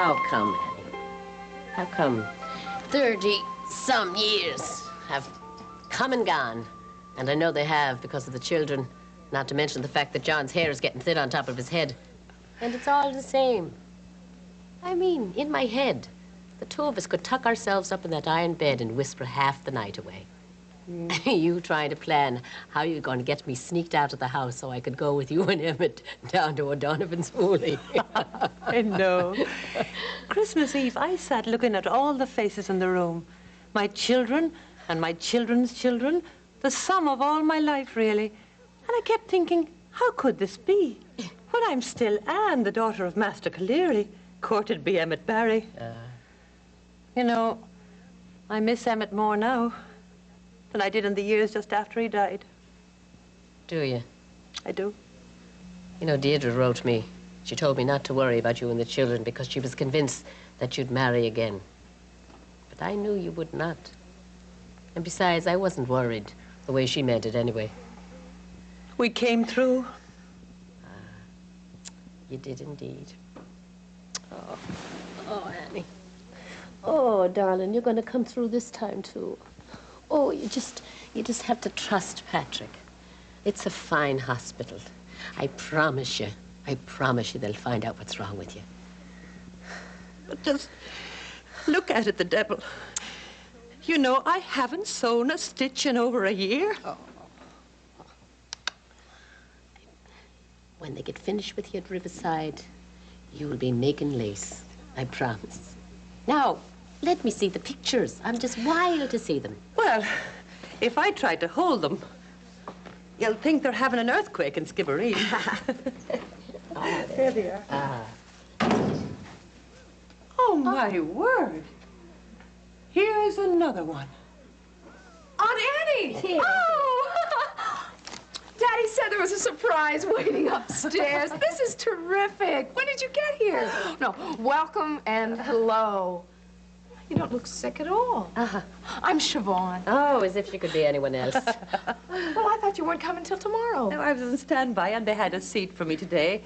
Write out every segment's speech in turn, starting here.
How come, Annie? How come 30-some years have come and gone? And I know they have because of the children, not to mention the fact that John's hair is getting thin on top of his head. And it's all the same. I mean, in my head, the two of us could tuck ourselves up in that iron bed and whisper half the night away. You trying to plan how you're going to get me sneaked out of the house so I could go with you and Emmett down to O'Donovan's Woolley. I know. Christmas Eve, I sat looking at all the faces in the room. My children and my children's children, the sum of all my life, really. And I kept thinking, how could this be? When I'm still Anne, the daughter of Master Cleary, courted by Emmett Barry. You know, I miss Emmett more now than I did in the years just after he died. Do you? I do. You know, Deirdre wrote me. She told me not to worry about you and the children because she was convinced that you'd marry again. But I knew you would not. And besides, I wasn't worried the way she meant it anyway. We came through. You did indeed. Oh, Annie. Oh, darling, you're going to come through this time, too. Oh, you just have to trust Patrick. It's a fine hospital. I promise you they'll find out what's wrong with you. But just look at it, the devil. You know, I haven't sewn a stitch in over a year. Oh. When they get finished with you at Riverside, you'll be making lace. I promise. Now, let me see the pictures. I'm just wild to see them. Well, if I try to hold them, you'll think they're having an earthquake in Skibbereen. There they are. Oh, my word. Here's another one. Aunt Annie! Yeah. Oh! Daddy said there was a surprise waiting upstairs. This is terrific. When did you get here? No, welcome and hello. You don't look sick at all. I'm Siobhan. Oh, as if she could be anyone else. Well, I thought you weren't coming till tomorrow. No, I was on standby, and they had a seat for me today.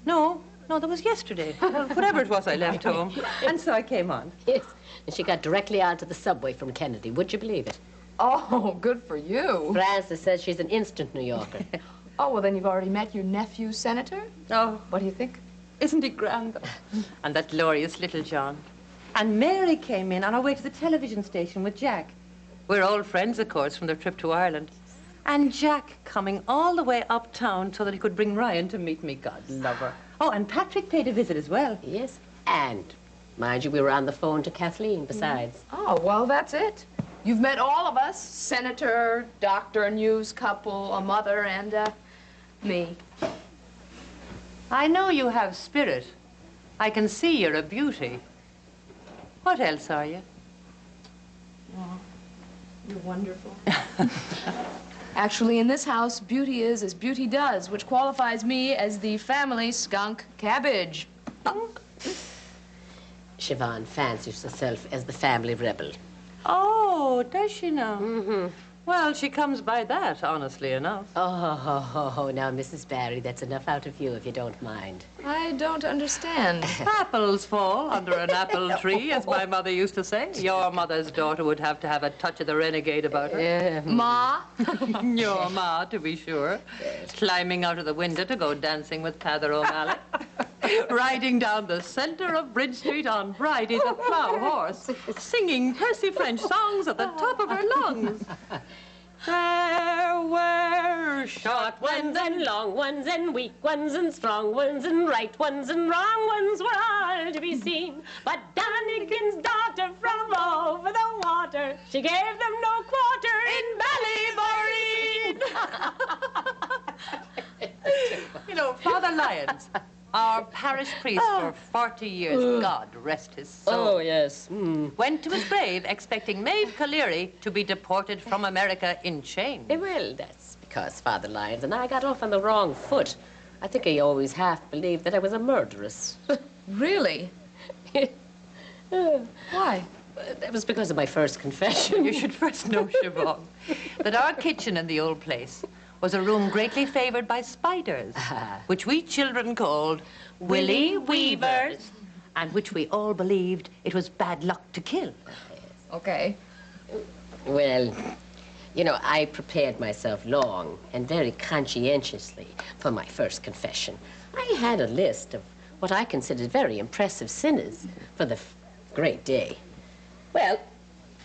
No, that was yesterday. Whatever it was, I left home. And so I came on. Yes, and she got directly onto the subway from Kennedy. Would you believe it? Oh, good for you. Frances says she's an instant New Yorker. Oh, well, then you've already met your nephew, Senator? Oh. What do you think? Isn't he grand? And that glorious little John. And Mary came in on our way to the television station with Jack. We're old friends, of course, from their trip to Ireland. And Jack coming all the way uptown so that he could bring Ryan to meet me. God love her. Oh, and Patrick paid a visit as well. Yes, and mind you, we were on the phone to Kathleen besides. Oh, well, that's it. You've met all of us, Senator, doctor, news couple, a mother, and, me. I know you have spirit. I can see you're a beauty. What else are you? Oh, you're wonderful. Actually, in this house, beauty is as beauty does, which qualifies me as the family skunk cabbage. Siobhan fancies herself as the family rebel. Oh, does she now? Mm-hmm. Well, she comes by that, honestly enough. Oh, now, Mrs. Barry, that's enough out of you, if you don't mind. I don't understand. Apples fall under an apple tree, as my mother used to say. Your mother's daughter would have to have a touch of the renegade about her. Ma? Your ma, to be sure. Yes. Climbing out of the window to go dancing with Father O'Malley. Riding down the center of Bridge Street on Bridie's a plough horse. Singing Percy French songs at the top of her lungs. There were short Ones and long ones and weak ones and strong ones and right ones and wrong ones were all to be seen. But Donnigan's daughter from over the water, she gave them no quarter in Ballyboreen. You know, Father Lyons, our parish priest for 40 years, God rest his soul. Oh, yes. Went to his grave expecting Maeve Cleary to be deported from America in chains. Well, that's because Father Lyons and I got off on the wrong foot. I think he always half believed that I was a murderess. Really? Why? That was because of my first confession. You should first know, Siobhan, that our kitchen in the old place was a room greatly favored by spiders, which we children called Willy Weavers. and which we all believed it was bad luck to kill. Okay. Well, you know, I prepared myself long and very conscientiously for my first confession. I had a list of what I considered very impressive sinners for the great day. Well,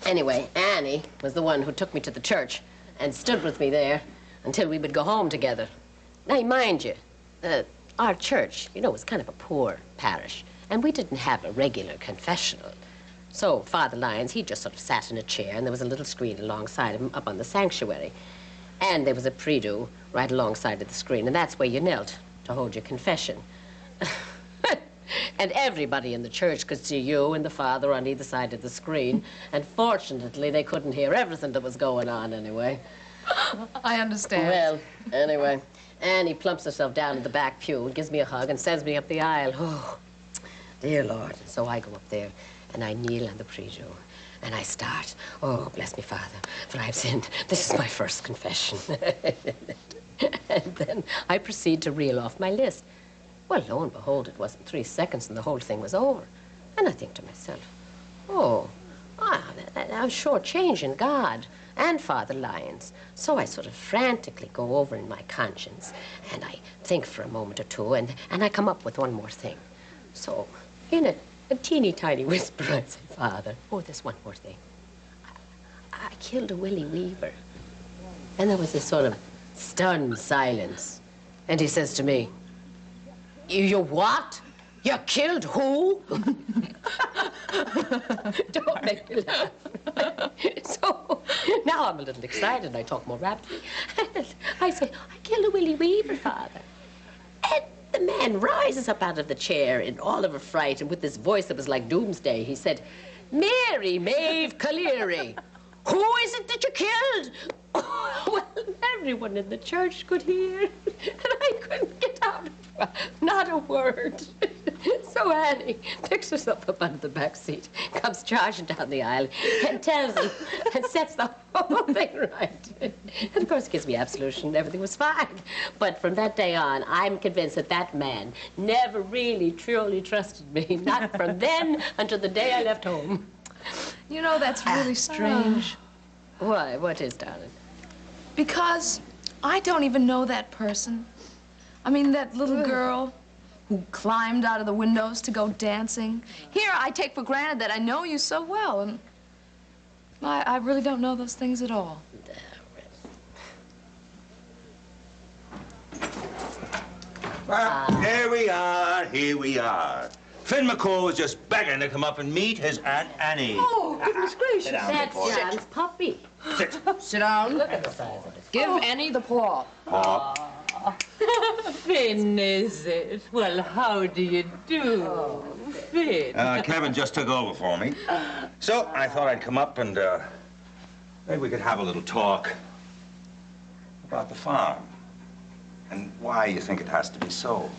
anyway, Annie was the one who took me to the church and stood with me there until we would go home together. Now, mind you, our church, you know, was kind of a poor parish, and we didn't have a regular confessional. So Father Lyons, he just sort of sat in a chair, and there was a little screen alongside him up on the sanctuary. And there was a prie-dieu right alongside of the screen, and that's where you knelt to hold your confession. And everybody in the church could see you and the Father on either side of the screen, and fortunately, they couldn't hear everything that was going on anyway. I understand. Well, anyway, Annie plumps herself down in the back pew and gives me a hug and sends me up the aisle. Oh, dear Lord. So I go up there, and I kneel on the prie-dieu, and I start. Oh, bless me, Father, for I've sinned. This is my first confession. And then I proceed to reel off my list. Well, lo and behold, it wasn't 3 seconds, and the whole thing was over. And I think to myself, oh, I'm shortchanging God and Father Lyons. So I sort of frantically go over in my conscience, and I think for a moment or two, and I come up with one more thing. So, in a teeny tiny whisper, I say, Father, oh, there's one more thing. I killed a Willie Weaver. And there was this sort of stunned silence. And he says to me, You what? You killed who? Don't make me laugh. So now I'm a little excited. I talk more rapidly. And I say, I killed a Willie Weaver, Father. And the man rises up out of the chair in all of a fright, and with this voice that was like doomsday, he said, Mary Maeve Cleary, who is it that you killed? Well, everyone in the church could hear, and I couldn't get out not a word. So Annie picks herself up out of the back seat, comes charging down the aisle, and tells him, and sets the whole thing right. And of course, gives me absolution, and everything was fine. But from that day on, I'm convinced that that man never really, truly trusted me, not from then until the day I left home. You know, that's really strange. Why? What is, darling? Because I don't even know that person. I mean, that little girl who climbed out of the windows to go dancing. Here, I take for granted that I know you so well, and I really don't know those things at all. Well, here we are. Finn McCall was just begging to come up and meet his Aunt Annie. Oh, goodness gracious. Sit down, That's boy. John's puppy. Sit. Sit down. Look at the size of it. Give Annie the paw. Paw. Finn, is it? Well, how do you do, Finn? Kevin just took over for me. So I thought I'd come up and maybe we could have a little talk about the farm and why you think it has to be sold.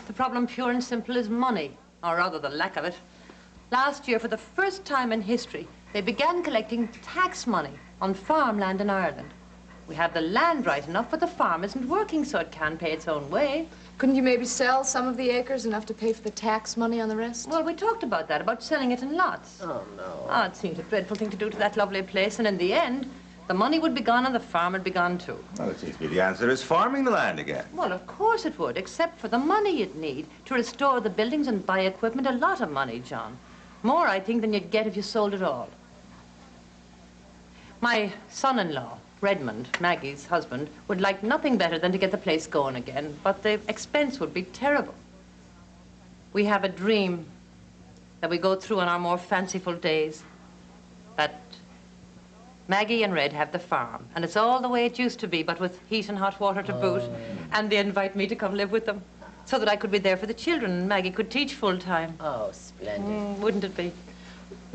The problem, pure and simple, is money, or rather the lack of it. Last year, for the first time in history, they began collecting tax money on farmland in Ireland. We have the land right enough, but the farm isn't working, so it can't pay its own way. Couldn't you maybe sell some of the acres enough to pay for the tax money on the rest? Well, we talked about that, about selling it in lots. Oh, no. Oh, it seems a dreadful thing to do to that lovely place, and in the end, the money would be gone and the farm would be gone too. Well, it seems to be the answer is farming the land again. Well, of course it would, except for the money you'd need to restore the buildings and buy equipment. A lot of money, John. More, I think, than you'd get if you sold it all. My son-in-law, Redmond, Maggie's husband, would like nothing better than to get the place going again, but the expense would be terrible. We have a dream that we go through on our more fanciful days, that Maggie and Red have the farm, and it's all the way it used to be, but with heat and hot water to boot. And they invite me to come live with them, so that I could be there for the children and Maggie could teach full time. Oh, splendid. Wouldn't it be?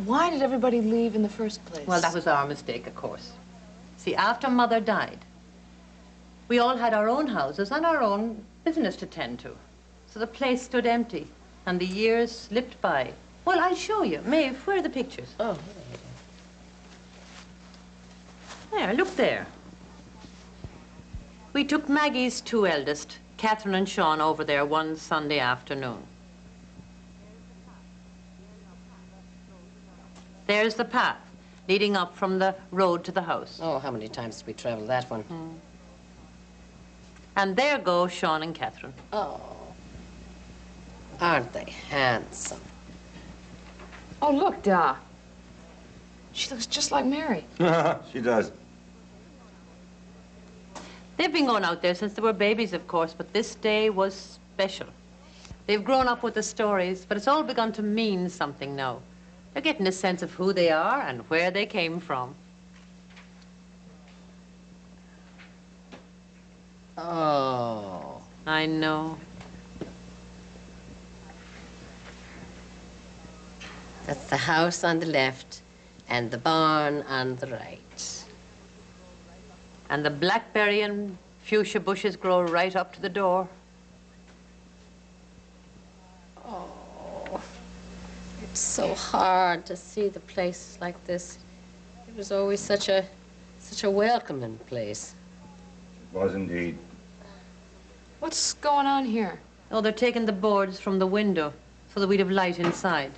Why did everybody leave in the first place? Well, that was our mistake, of course. See, after Mother died, we all had our own houses and our own business to tend to. So the place stood empty, and the years slipped by. Well, I'll show you. Maeve, where are the pictures? Oh, There, look there. We took Maggie's two eldest, Catherine and Sean, over there one Sunday afternoon. There's the path leading up from the road to the house. oh, how many times did we travel that one? And there go Sean and Catherine. Oh, aren't they handsome? Oh, look, Da. She looks just like Mary. She does. They've been going out there since they were babies, of course, but this day was special. They've grown up with the stories, but it's all begun to mean something now. They're getting a sense of who they are and where they came from. Oh. I know. That's the house on the left and the barn on the right. And the blackberry and fuchsia bushes grow right up to the door. Oh, it's so hard to see the place like this. It was always such a welcoming place. It was indeed. What's going on here? Oh, they're taking the boards from the window so that we'd have light inside.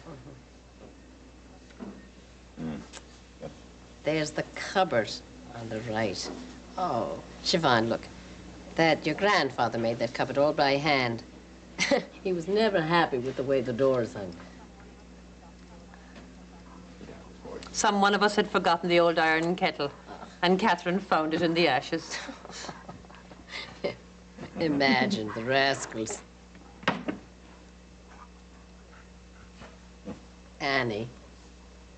There's the cupboard on the right. Oh, Siobhan, look. Your grandfather made that cupboard all by hand. He was never happy with the way the doors hung. Some one of us had forgotten the old iron kettle, and Catherine found it in the ashes. Imagine the rascals. Annie,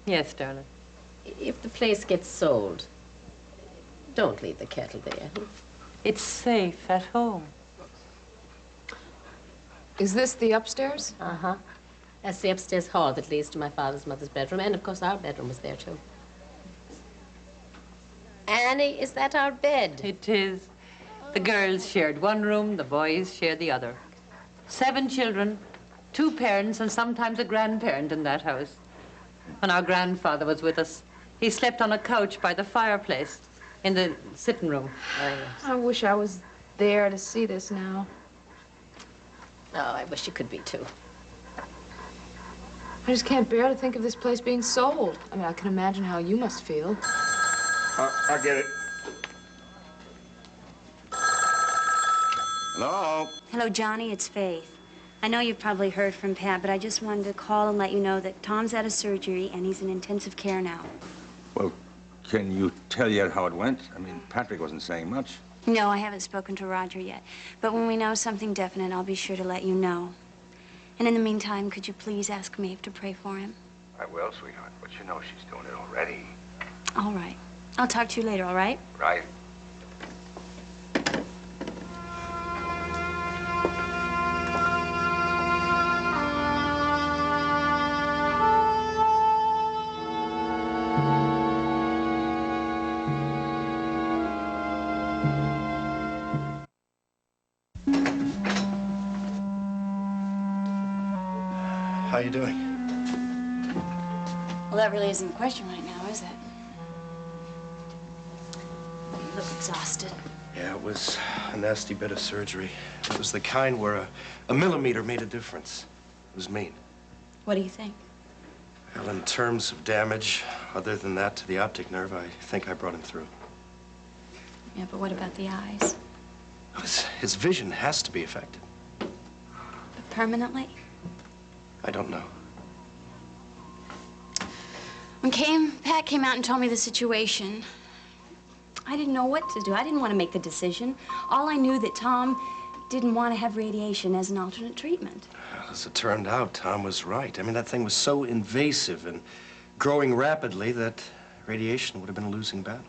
Yes, darling. if the place gets sold, don't leave the kettle there. It's safe at home. Is this the upstairs? Uh-huh. That's the upstairs hall that leads to my father's mother's bedroom, and of course our bedroom was there too. Annie, is that our bed? It is. The girls shared one room, the boys shared the other. 7 children, 2 parents, and sometimes a grandparent in that house. When our grandfather was with us, he slept on a couch by the fireplace in the sitting room. Oh, yes. I wish I was there to see this now. Oh, I wish you could be too. I just can't bear to think of this place being sold. I mean, I can imagine how you must feel. I'll get it. Hello? Hello, Johnny, it's Faith. I know you've probably heard from Pat, but I just wanted to call and let you know that Tom's out of surgery and he's in intensive care now. Well, can you tell yet how it went? I mean, Patrick wasn't saying much. No, I haven't spoken to Roger yet. But when we know something definite, I'll be sure to let you know. And in the meantime, could you please ask Maeve to pray for him? I will, sweetheart, but you know she's doing it already. All right. I'll talk to you later, all right? Right. How you doing? Well, that really isn't the question right now, is it? You look exhausted. Yeah, it was a nasty bit of surgery. It was the kind where a millimeter made a difference. It was mean. What do you think? Well, in terms of damage, other than that to the optic nerve, I think I brought him through. Yeah, but what about the eyes? His vision has to be affected. But permanently? I don't know. When Pat came out and told me the situation, I didn't know what to do. I didn't want to make the decision. All I knew that Tom didn't want to have radiation as an alternate treatment. Well, as it turned out, Tom was right. I mean, that thing was so invasive and growing rapidly that Radiation would have been a losing battle.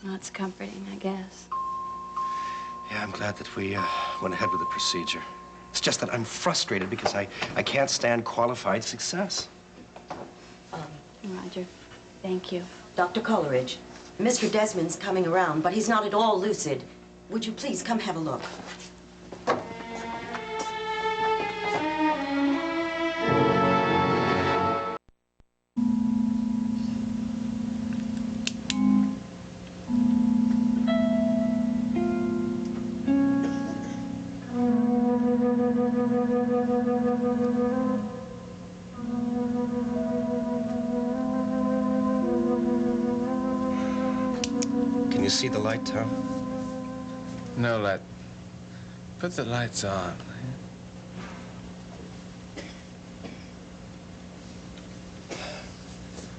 Well, it's comforting, I guess. Yeah, I'm glad that we went ahead with the procedure. It's just that I'm frustrated because I can't stand qualified success. Roger, thank you. Dr. Coleridge, Mr. Desmond's coming around, but he's not at all lucid. Would you please come have a look? Can you see the light, Tom? No, lad. Put the lights on.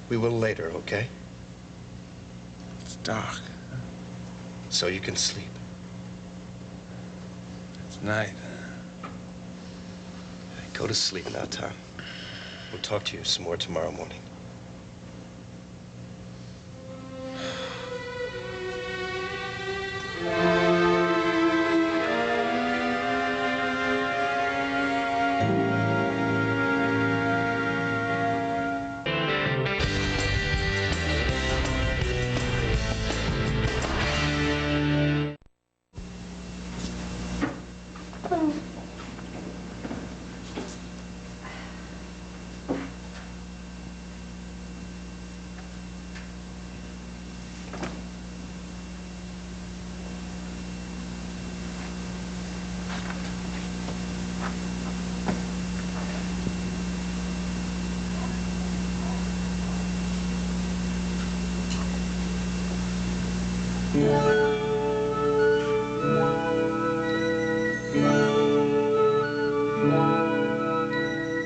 We will later, okay? It's dark. So you can sleep. It's night. Go to sleep now, Tom. We'll talk to you some more tomorrow morning.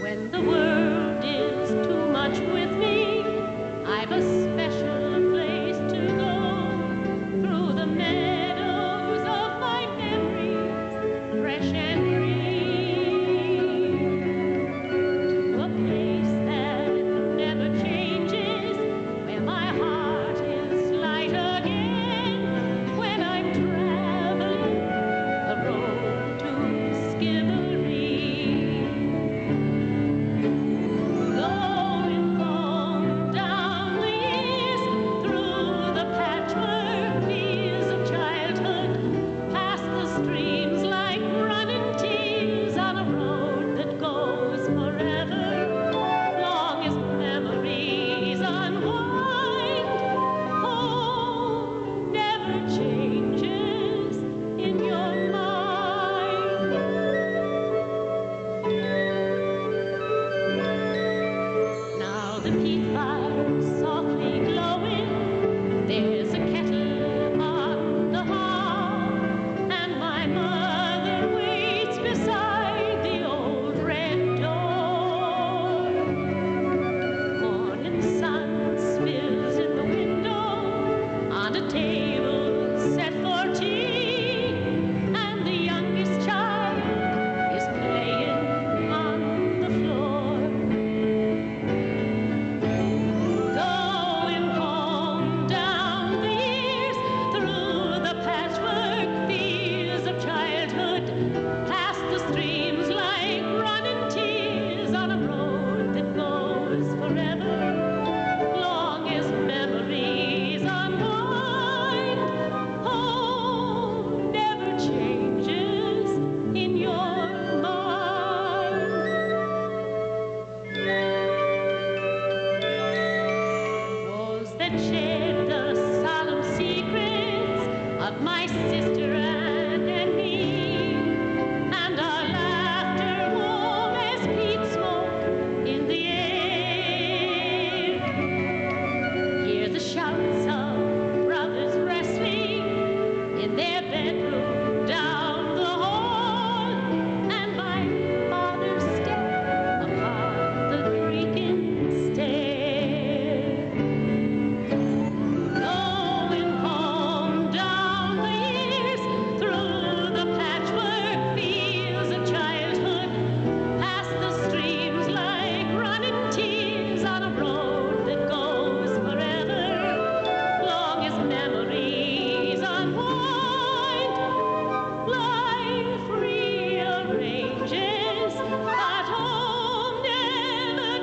When the world is too much with me, I've a special place to go through the meadows of my memories, fresh and green, to a place that never changes, where my heart is light again when I'm traveling the road to Skibbereen. Going on down the years, through the patchwork fields of childhood, past the streams like running tears on a road that goes forever, long as memories unwind. Home never changes in your mind. Now the peat fire's softly glowing, there's a kettle on the hob, and my mother waits beside the old red door. Morning sun spills in the window on a table set for tea, and the youngest child is playing on the floor.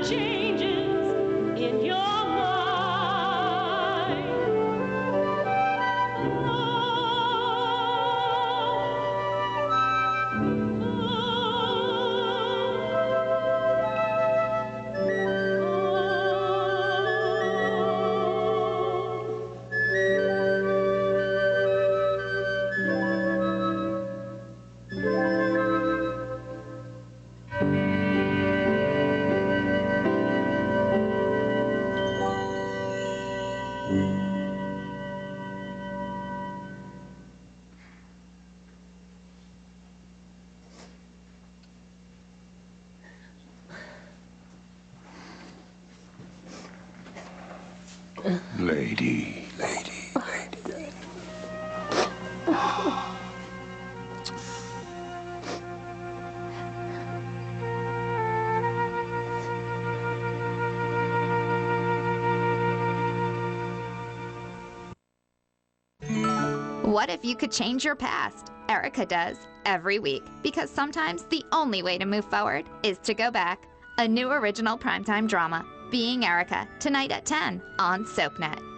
changes in your mind. Lady. What if you could change your past? Erica does, every week, because sometimes the only way to move forward is to go back. A new original primetime drama, Being Erica, tonight at 10 on SoapNet.